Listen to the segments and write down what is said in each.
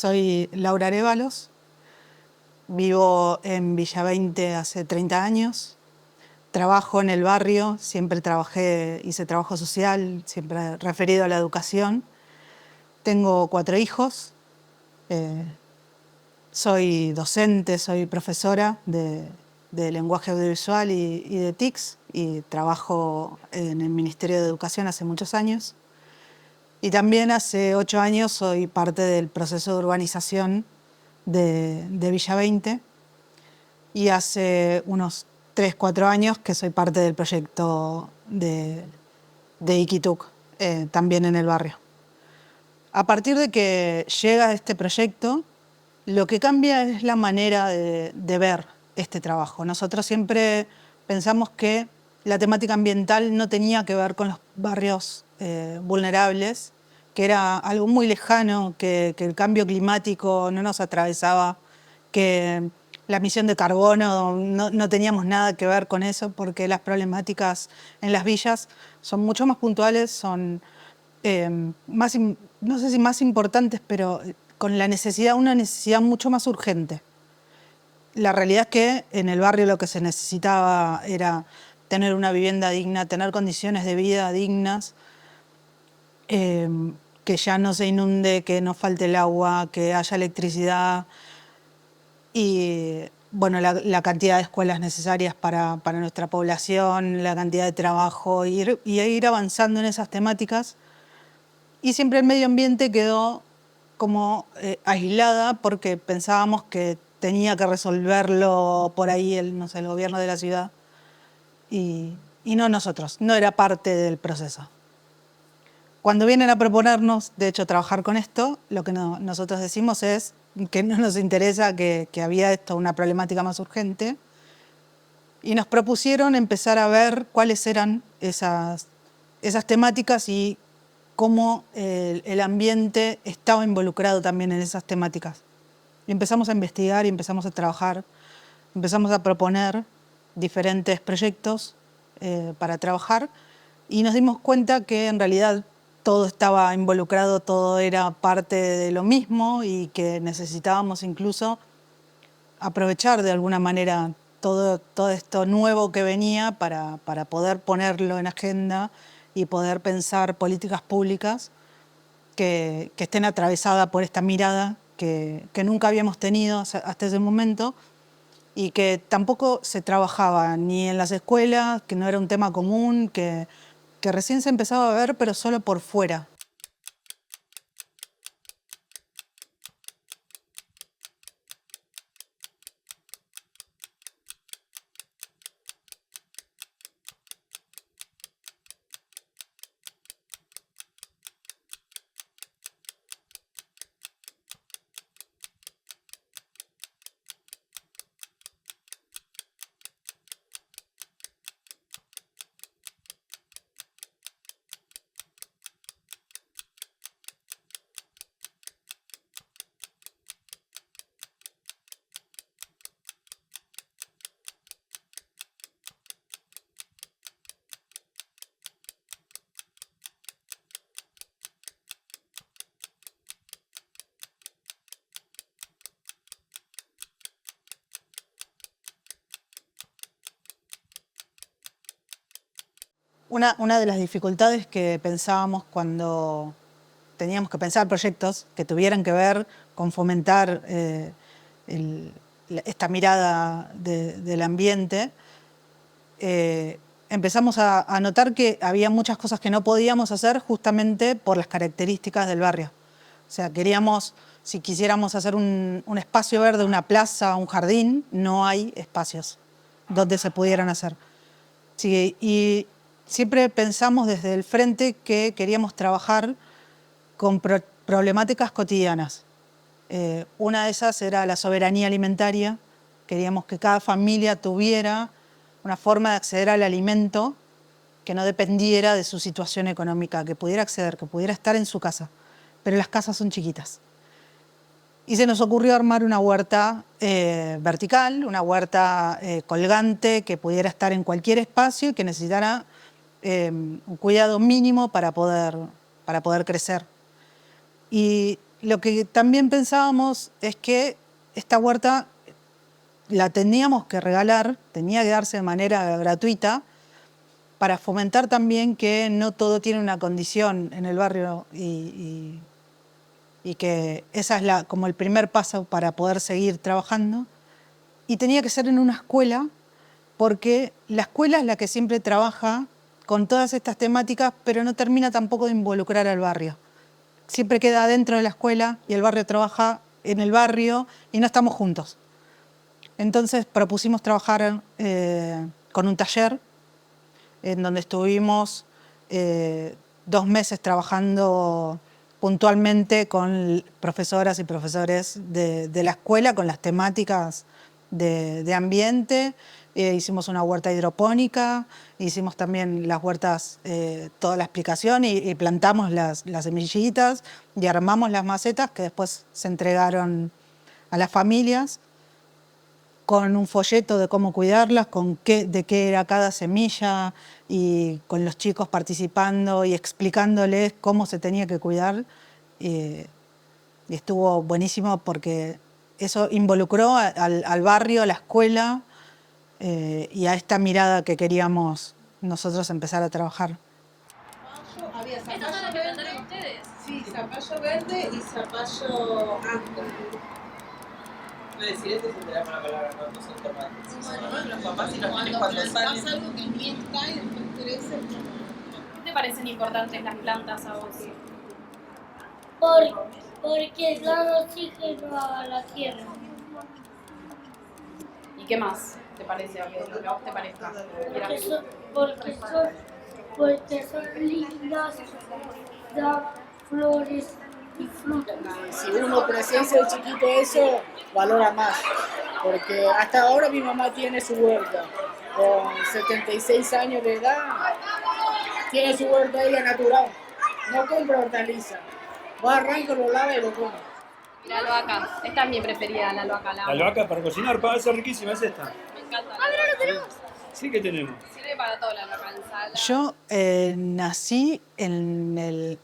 Soy Laura Arévalos, vivo en Villa 20 hace 30 años, trabajo en el barrio, siempre hice trabajo social, siempre referido a la educación. Tengo 4 hijos, soy docente, soy profesora de lenguaje audiovisual y de TICS y trabajo en el Ministerio de Educación hace muchos años. Y también hace 8 años soy parte del proceso de urbanización de Villa 20 y hace unos 3, 4 años que soy parte del proyecto de Iquituk, también en el barrio. A partir de que llega este proyecto, lo que cambia es la manera de ver este trabajo. Nosotros siempre pensamos que la temática ambiental no tenía que ver con los barrios vulnerables, que era algo muy lejano, que el cambio climático no nos atravesaba, que la emisión de carbono no teníamos nada que ver con eso, porque las problemáticas en las villas son mucho más puntuales, son no sé si más importantes, pero con una necesidad mucho más urgente. La realidad es que en el barrio lo que se necesitaba era tener una vivienda digna, tener condiciones de vida dignas, que ya no se inunde, que no falte el agua, que haya electricidad y bueno, la cantidad de escuelas necesarias para nuestra población, la cantidad de trabajo, y ir avanzando en esas temáticas. Y siempre el medio ambiente quedó como aislada porque pensábamos que tenía que resolverlo por ahí no sé, el gobierno de la ciudad y no nosotros, no era parte del proceso. Cuando vienen a proponernos, de hecho, trabajar con esto, lo que nosotros decimos es que no nos interesa, que había una problemática más urgente, y nos propusieron empezar a ver cuáles eran esas temáticas y cómo el ambiente estaba involucrado también en esas temáticas. Y empezamos a investigar y empezamos a trabajar, empezamos a proponer diferentes proyectos para trabajar y nos dimos cuenta que en realidad todo estaba involucrado, todo era parte de lo mismo y que necesitábamos incluso aprovechar de alguna manera todo esto nuevo que venía para poder ponerlo en agenda y poder pensar políticas públicas que estén atravesadas por esta mirada que nunca habíamos tenido hasta ese momento y que tampoco se trabajaba ni en las escuelas, que no era un tema común, que recién se empezaba a ver, pero solo por fuera. Una de las dificultades que pensábamos cuando teníamos que pensar proyectos que tuvieran que ver con fomentar esta mirada del ambiente, empezamos a notar que había muchas cosas que no podíamos hacer justamente por las características del barrio. O sea, si quisiéramos hacer un espacio verde, una plaza, un jardín, no hay espacios donde se pudieran hacer. Sí, y siempre pensamos desde el frente que queríamos trabajar con problemáticas cotidianas. Una de esas era la soberanía alimentaria. Queríamos que cada familia tuviera una forma de acceder al alimento que no dependiera de su situación económica, que pudiera acceder, que pudiera estar en su casa. Pero las casas son chiquitas. Y se nos ocurrió armar una huerta vertical, una huerta colgante que pudiera estar en cualquier espacio y que necesitara un cuidado mínimo para poder crecer. Y lo que también pensábamos es que esta huerta la teníamos que regalar, tenía que darse de manera gratuita, para fomentar también que no todo tiene una condición en el barrio y que esa es como el primer paso para poder seguir trabajando. Y tenía que ser en una escuela, porque la escuela es la que siempre trabaja con todas estas temáticas, pero no termina tampoco de involucrar al barrio. Siempre queda dentro de la escuela y el barrio trabaja en el barrio y no estamos juntos. Entonces propusimos trabajar con un taller en donde estuvimos 2 meses trabajando puntualmente con profesoras y profesores de la escuela, con las temáticas de ambiente. Hicimos una huerta hidropónica, hicimos también las huertas, toda la explicación y plantamos las semillitas y armamos las macetas que después se entregaron a las familias con un folleto de cómo cuidarlas, de qué era cada semilla y con los chicos participando y explicándoles cómo se tenía que cuidar. Y estuvo buenísimo porque eso involucró al barrio, a la escuela y a esta mirada que queríamos nosotros empezar a trabajar. Había ¿Estas son zapallo las que verde, plantaron ustedes? sí, zapallo verde y zapallo anca. No decir esto se te da la palabra, no son tomates. Bueno, Los papás y los nenes cuando cuando plantás salen. algo que ni está y después crece, ¿Qué te parecen importantes las plantas a vos? Porque dan oxígeno a la tierra. ¿Y qué más te parece a vos? Lo que a vos te parezca. Porque son lindas, dan flores y frutas. Si uno presencia de chiquito eso, valora más. Porque hasta ahora mi mamá tiene su huerta. Con 76 años de edad, tiene su huerta ella natural. No compra hortaliza. Va, arranca, lo lava y lo come. La albahaca. Esta es mi preferida, la albahaca. La albahaca para cocinar, para ser riquísima, es esta. Me encanta. mira, lo tenemos. Sí que tenemos. Sirve para todo la albahaca, ensalada. Yo nací en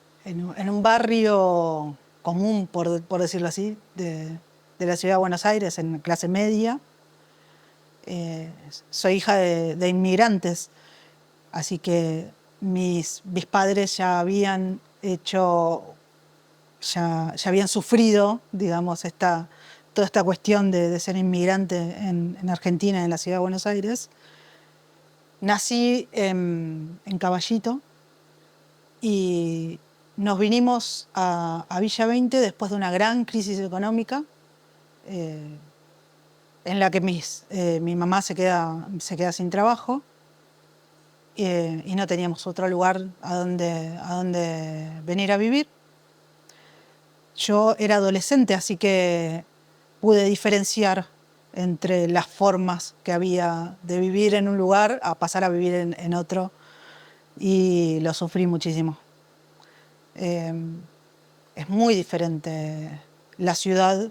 un barrio común, por decirlo así, de la ciudad de Buenos Aires, en clase media. Soy hija de inmigrantes, así que mis padres ya habían ya habían sufrido, digamos, toda esta cuestión de ser inmigrante en Argentina, en la ciudad de Buenos Aires. Nací en Caballito y nos vinimos a Villa 20 después de una gran crisis económica en la que mi mamá se queda sin trabajo y no teníamos otro lugar a donde venir a vivir. Yo era adolescente, así que pude diferenciar entre las formas que había de vivir en un lugar a pasar a vivir en otro, y lo sufrí muchísimo. Es muy diferente la ciudad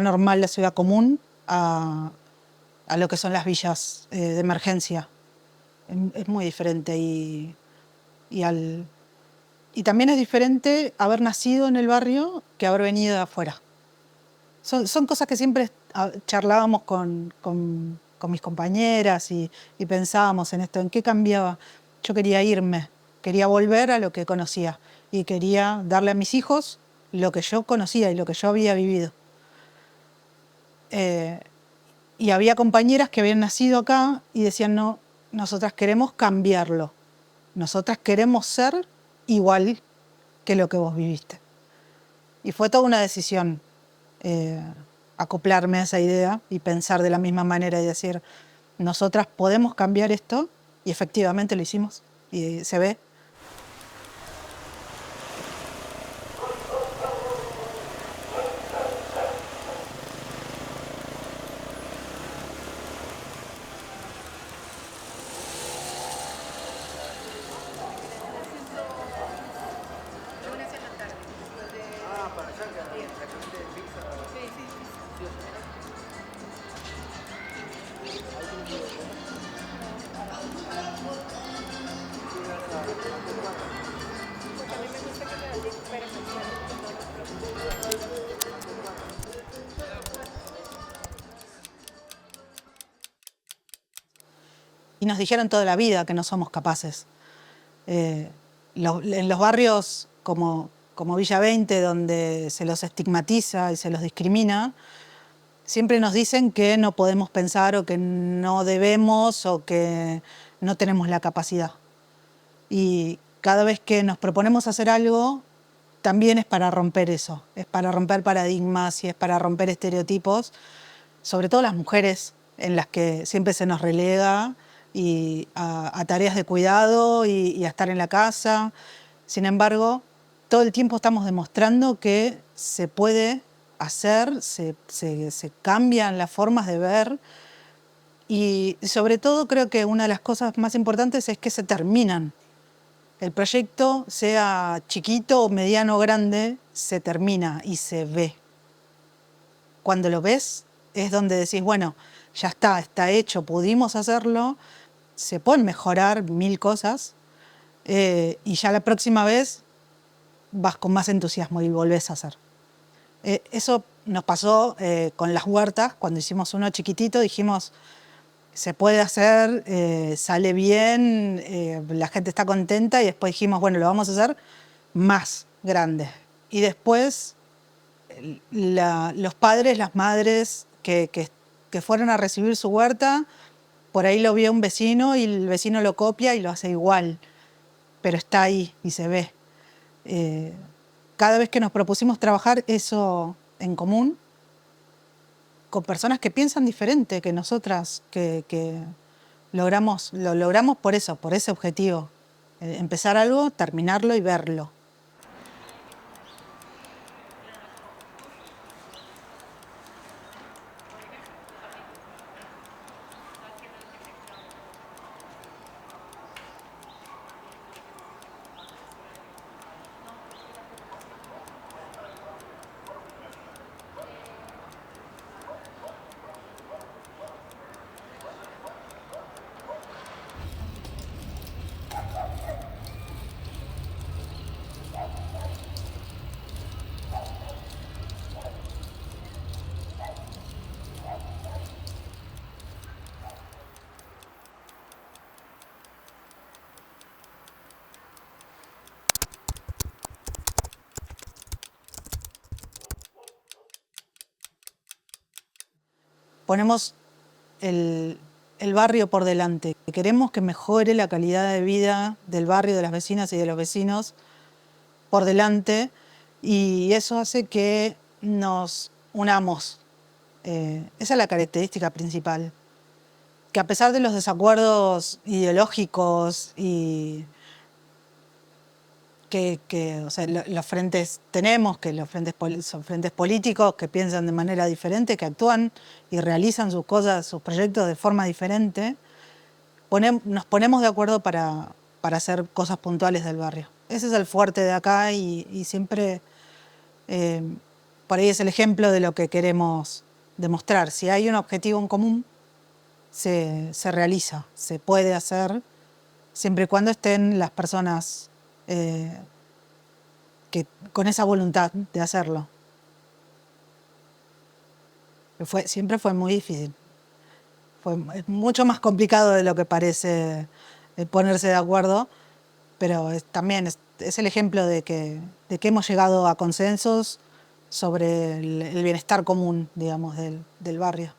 normal, la ciudad común, a lo que son las villas de emergencia. Es muy diferente y también es diferente haber nacido en el barrio que haber venido de afuera. Son cosas que siempre charlábamos con mis compañeras y pensábamos en esto, en qué cambiaba. Yo quería irme, quería volver a lo que conocía y quería darle a mis hijos lo que yo conocía y lo que yo había vivido. Y había compañeras que habían nacido acá y decían, no, nosotras queremos cambiarlo, nosotras queremos ser igual que lo que vos viviste. Y fue toda una decisión acoplarme a esa idea y pensar de la misma manera y decir, nosotras podemos cambiar esto, y efectivamente lo hicimos y se ve. nos dijeron toda la vida que no somos capaces. En los barrios como Villa 20, donde se los estigmatiza y se los discrimina, siempre nos dicen que no podemos pensar o que no debemos o que no tenemos la capacidad. Y cada vez que nos proponemos hacer algo, también es para romper eso, es para romper paradigmas y es para romper estereotipos, sobre todo las mujeres, en las que siempre se nos relega a tareas de cuidado y a estar en la casa. Sin embargo, todo el tiempo estamos demostrando que se puede hacer, se cambian las formas de ver y sobre todo creo que una de las cosas más importantes es que se terminan. El proyecto, sea chiquito, mediano o grande, se termina y se ve. Cuando lo ves es donde decís, bueno, ya está hecho, pudimos hacerlo, se pueden mejorar 1000 cosas y ya la próxima vez vas con más entusiasmo y volvés a hacer. Eso nos pasó con las huertas, cuando hicimos uno chiquitito, dijimos, se puede hacer, sale bien, la gente está contenta y después dijimos, bueno, lo vamos a hacer más grande. Y después los padres, las madres que fueron a recibir su huerta, por ahí lo vio un vecino y el vecino lo copia y lo hace igual, pero está ahí y se ve. Cada vez que nos propusimos trabajar eso en común, con personas que piensan diferente que nosotras, que lo logramos por eso, por ese objetivo. Empezar algo, terminarlo y verlo. Ponemos el barrio por delante. Queremos que mejore la calidad de vida del barrio, de las vecinas y de los vecinos por delante y eso hace que nos unamos. Esa es la característica principal. Que a pesar de los desacuerdos ideológicos y o sea, los frentes tenemos, que los frentes son frentes políticos que piensan de manera diferente, que actúan y realizan sus cosas, sus proyectos de forma diferente, nos ponemos de acuerdo para hacer cosas puntuales del barrio. Ese es el fuerte de acá y siempre por ahí es el ejemplo de lo que queremos demostrar. Si hay un objetivo en común, se realiza, se puede hacer, siempre y cuando estén las personas con esa voluntad de hacerlo. Siempre fue muy difícil. Es mucho más complicado de lo que parece ponerse de acuerdo, pero también es el ejemplo de que hemos llegado a consensos sobre el bienestar común, digamos, del barrio.